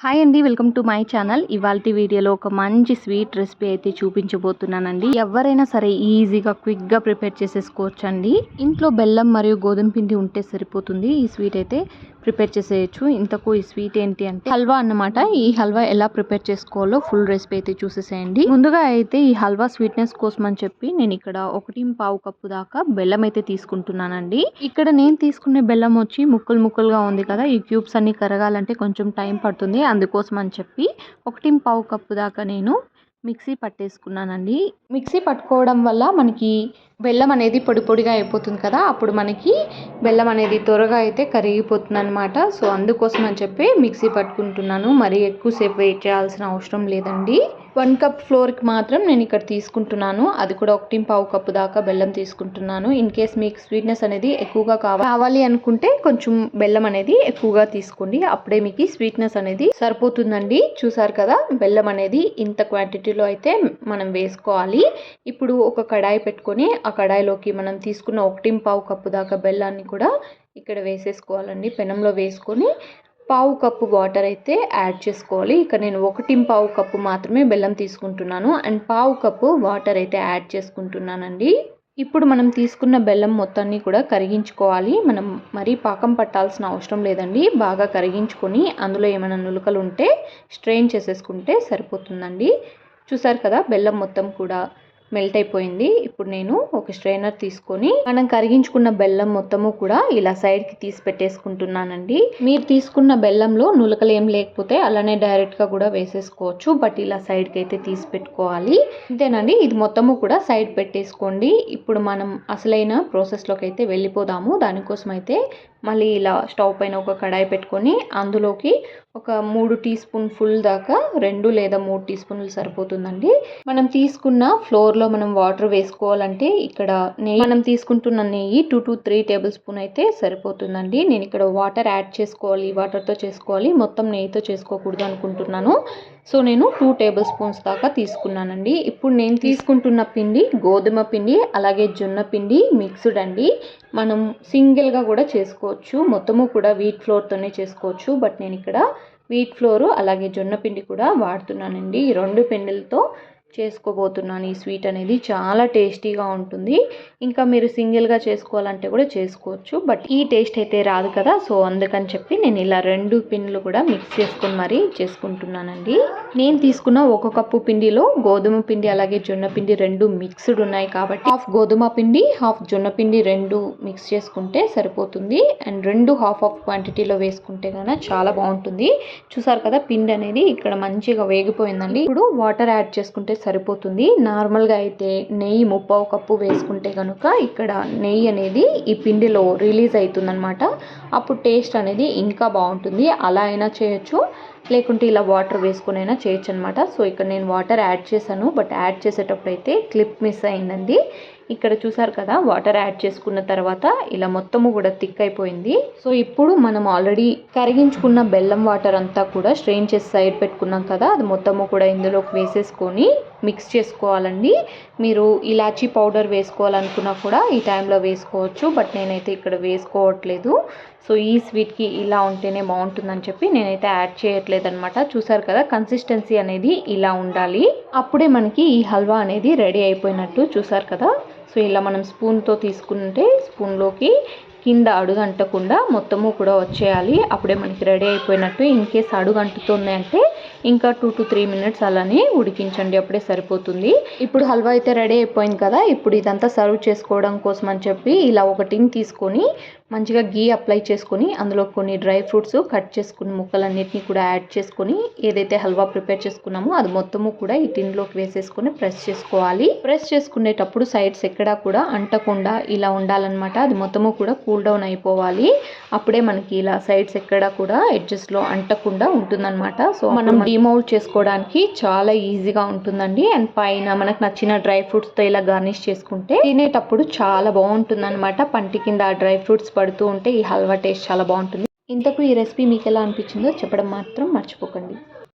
Hi అండి, welcome to my channel. ఇవాల్టి వీడియోలో ఒక మంచి స్వీట్ రెసిపీ అయితే చూపించబోతున్నానండి. ఎవరైనా సరే ఈజీగా క్విక్గా ప్రిపేర్ చేసేసుకోవచ్చండి. ఇంట్లో బెల్లం మరియు గోధుమ పిండి ఉంటే సరిపోతుంది. ఈ స్వీట్ అయితే ప్రిపేర్ చేసేయచ్చు. ఇంతకు ఈ స్వీట్ ఏంటి అంటే హల్వా అన్నమాట. ఈ హల్వా ఎలా ప్రిపేర్ చేసుకోవాలో ఫుల్ రెసిపీ అయితే చూసేసేయండి. ముందుగా అయితే ఈ హల్వా స్వీట్నెస్ కోసం అని చెప్పి నేను ఇక్కడ 1.5 కప్పు దాకా బెల్లం అయితే తీసుకుంటున్నానండి. ఇక్కడ నేను తీసుకునే బెల్లం వచ్చి ముక్కలుగా ఉంది కదా, ఈ క్యూబ్స్ అన్ని కరగాలంటే కొంచెం టైం పడుతుంది. అందుకోసం అని చెప్పి 1.5 కప్పు దాకా నేను మిక్సీ పట్టేసుకున్నానండి. మిక్సీ పట్టుకోవడం వల్ల మనకి బెల్లం అనేది పొడిగా అయిపోతుంది కదా, అప్పుడు మనకి బెల్లం అనేది త్వరగా అయితే కరిగిపోతుంది అనమాట. సో అందుకోసం అని చెప్పి మిక్సీ పట్టుకుంటున్నాను. మరి ఎక్కువసేపు వెయిట్ చేయాల్సిన అవసరం లేదండి. 1 కప్ ఫ్లోర్కి మాత్రం నేను ఇక్కడ తీసుకుంటున్నాను. అది కూడా 1.5 కప్పు దాకా బెల్లం తీసుకుంటున్నాను. ఇన్ కేస్ మీకు స్వీట్నెస్ అనేది ఎక్కువగా కావాలి అనుకుంటే కొంచెం బెల్లం అనేది ఎక్కువగా తీసుకోండి. అప్పుడే మీకు స్వీట్నెస్ అనేది సరిపోతుందండి. చూసారు కదా, బెల్లం అనేది ఇంత క్వాంటిటీలో అయితే మనం వేసుకోవాలి. ఇప్పుడు ఒక కడాయి పెట్టుకొని ఆ కడాయిలోకి మనం తీసుకున్న 1.5 కప్పు దాకా బెల్లాన్ని కూడా ఇక్కడ వేసేసుకోవాలండి. పెనంలో వేసుకొని 1/2 కప్పు వాటర్ అయితే యాడ్ చేసుకోవాలి. ఇక్కడ నేను 1.5 కప్పు మాత్రమే బెల్లం తీసుకుంటున్నాను అండ్ 1/2 కప్పు వాటర్ అయితే యాడ్ చేసుకుంటున్నానండి. ఇప్పుడు మనం తీసుకున్న బెల్లం మొత్తాన్ని కూడా కరిగించుకోవాలి. మనం మరీ పాకం పట్టాల్సిన అవసరం లేదండి. బాగా కరిగించుకొని అందులో ఏమైనా నులకలు ఉంటే స్ట్రెయిన్ చేసేసుకుంటే సరిపోతుందండి. చూసారు కదా, బెల్లం మొత్తం కూడా మెల్ట్ అయిపోయింది. ఇప్పుడు నేను ఒక స్ట్రైనర్ తీసుకొని మనం కరిగించుకున్న బెల్లం మొత్తము కూడా ఇలా సైడ్కి తీసి పెట్టేసుకుంటున్నానండి. మీరు తీసుకున్న బెల్లంలో నులకలు ఏం లేకపోతే అలానే డైరెక్ట్గా కూడా వేసేసుకోవచ్చు. బట్ ఇలా సైడ్కి అయితే తీసి పెట్టుకోవాలి. అంతేనండి, ఇది మొత్తము కూడా సైడ్ పెట్టేసుకోండి. ఇప్పుడు మనం అసలైన ప్రాసెస్లోకి అయితే వెళ్ళిపోదాము. దానికోసం అయితే మళ్ళీ ఇలా స్టవ్ పైన ఒక కడాయి పెట్టుకొని అందులోకి ఒక 3 టీ స్పూన్ ఫుల్ దాకా 2 లేదా 3 టీ స్పూన్లు సరిపోతుందండి. మనం తీసుకున్న ఫ్లోర్లో మనం వాటర్ వేసుకోవాలంటే ఇక్కడ నెయ్యి, మనం తీసుకుంటున్న నెయ్యి 2 to 3 టేబుల్ స్పూన్ అయితే సరిపోతుందండి. నేను ఇక్కడ వాటర్ యాడ్ చేసుకోవాలి, వాటర్తో చేసుకోవాలి, మొత్తం నెయ్యితో చేసుకోకూడదు అనుకుంటున్నాను. సో నేను 2 టేబుల్ స్పూన్స్ దాకా తీసుకున్నానండి. ఇప్పుడు నేను తీసుకుంటున్న పిండి గోధుమ పిండి అలాగే జొన్న పిండి మిక్స్డ్ అండి. మనం సింగిల్గా కూడా చేసుకోవచ్చు, మొత్తము కూడా వీట్ ఫ్లోర్తోనే చేసుకోవచ్చు. బట్ నేను ఇక్కడ వీట్ ఫ్లోర్ అలాగే జొన్న పిండి కూడా వాడుతున్నానండి. ఈ 2 పిండిలతో చేసుకోబోతున్నాను. ఈ స్వీట్ అనేది చాలా టేస్టీగా ఉంటుంది. ఇంకా మీరు సింగిల్గా చేసుకోవాలంటే కూడా చేసుకోవచ్చు, బట్ ఈ టేస్ట్ అయితే రాదు కదా. సో అందుకని చెప్పి నేను ఇలా 2 పిండిలు కూడా మిక్స్ చేసుకొని మరీ చేసుకుంటున్నానండి. నేను తీసుకున్న 1 కప్పు పిండిలో గోధుమ పిండి అలాగే జొన్న పిండి 2 మిక్స్డ్ ఉన్నాయి కాబట్టి హాఫ్ గోధుమ పిండి హాఫ్ జొన్న పిండి 2 మిక్స్ చేసుకుంటే సరిపోతుంది. అండ్ 2 హాఫ్ క్వాంటిటీలో వేసుకుంటే కనుక చాలా బాగుంటుంది. చూసారు కదా, పిండి అనేది ఇక్కడ మంచిగా వేగిపోయిందండి. ఇప్పుడు వాటర్ యాడ్ చేసుకుంటే సరిపోతుంది. నార్మల్గా అయితే నెయ్యి 3/4 కప్పు వేసుకుంటే కనుక ఇక్కడ నెయ్యి అనేది ఈ పిండిలో రిలీజ్ అవుతుందన్నమాట. అప్పుడు టేస్ట్ అనేది ఇంకా బాగుంటుంది. అలా అయినా చేయొచ్చు, లేకుంటే ఇలా వాటర్ వేసుకొని అయినా చేయొచ్చు అనమాట. సో ఇక్కడ నేను వాటర్ యాడ్ చేశాను, బట్ యాడ్ చేసేటప్పుడు అయితే క్లిప్ మిస్ అయిందండి. ఇక్కడ చూసారు కదా, వాటర్ యాడ్ చేసుకున్న తర్వాత ఇలా మొత్తము కూడా థిక్ అయిపోయింది. సో ఇప్పుడు మనం ఆల్రెడీ కరిగించుకున్న బెల్లం వాటర్ అంతా కూడా స్ట్రెయిన్ చేసి సైడ్ పెట్టుకున్నాం కదా, అది మొత్తము కూడా ఇందులోకి వేసేసుకొని మిక్స్ చేసుకోవాలండి. మీరు ఇలాచీ పౌడర్ వేసుకోవాలనుకున్నా కూడా ఈ టైంలో వేసుకోవచ్చు, బట్ నేనైతే ఇక్కడ వేసుకోవట్లేదు. సో ఈ స్వీట్కి ఇలా ఉంటేనే బాగుంటుందని చెప్పి నేనైతే యాడ్ చేయట్లేదు అనమాట. చూసారు కదా, కన్సిస్టెన్సీ అనేది ఇలా ఉండాలి. అప్పుడే మనకి ఈ హల్వా అనేది రెడీ అయిపోయినట్టు. చూసారు కదా, సో ఇలా మనం స్పూన్తో తీసుకుంటే స్పూన్లోకి కింద అడుగు అంటకుండా మొత్తము కూడా వచ్చేయాలి. అప్పుడే మనకి రెడీ అయిపోయినట్టు. ఇన్ కేస్ అడుగు అంటుతుంది అంటే ఇంకా 2 to 3 మినిట్స్ అలానే ఉడికించండి, అప్పుడే సరిపోతుంది. ఇప్పుడు హల్వా అయితే రెడీ అయిపోయింది కదా. ఇప్పుడు ఇదంతా సర్వ్ చేసుకోవడం కోసం అని చెప్పి ఇలా ఒక టిన్ తీసుకొని మంచిగా గీ అప్లై చేసుకొని అందులో కొన్ని డ్రై ఫ్రూట్స్ కట్ చేసుకుని ముక్కలన్నిటిని కూడా యాడ్ చేసుకొని ఏదైతే హల్వా ప్రిపేర్ చేసుకున్నామో అది మొత్తము కూడా ఈ టిన్లోకి వేసేసుకొని ప్రెస్ చేసుకోవాలి. ప్రెస్ చేసుకునేటప్పుడు సైడ్స్ ఎక్కడా కూడా అంటకుండా ఇలా ఉండాలన్నమాట. అది మొత్తము కూడా కూల్ డౌన్ అయిపోవాలి. అప్పుడే మనకి ఇలా సైడ్స్ ఎక్కడా కూడా ఎడ్జెస్లో అంటకుండా ఉంటుందన్నమాట. సో మనం డిమౌల్డ్ చేసుకోవడానికి చాలా ఈజీగా ఉంటుందండి. అండ్ పైన మనకు నచ్చిన డ్రై ఫ్రూట్స్తో ఇలా గార్నిష్ చేసుకుంటే తినేటప్పుడు చాలా బాగుంటుందన్నమాట. పంటి కింద ఆ డ్రై ఫ్రూట్స్ పడుతూ ఉంటే ఈ హల్వా టేస్ట్ చాలా బాగుంటుంది. ఇంతకు ఈ రెసిపీ మీకు ఎలా అనిపించిందో చెప్పడం మాత్రం మర్చిపోకండి.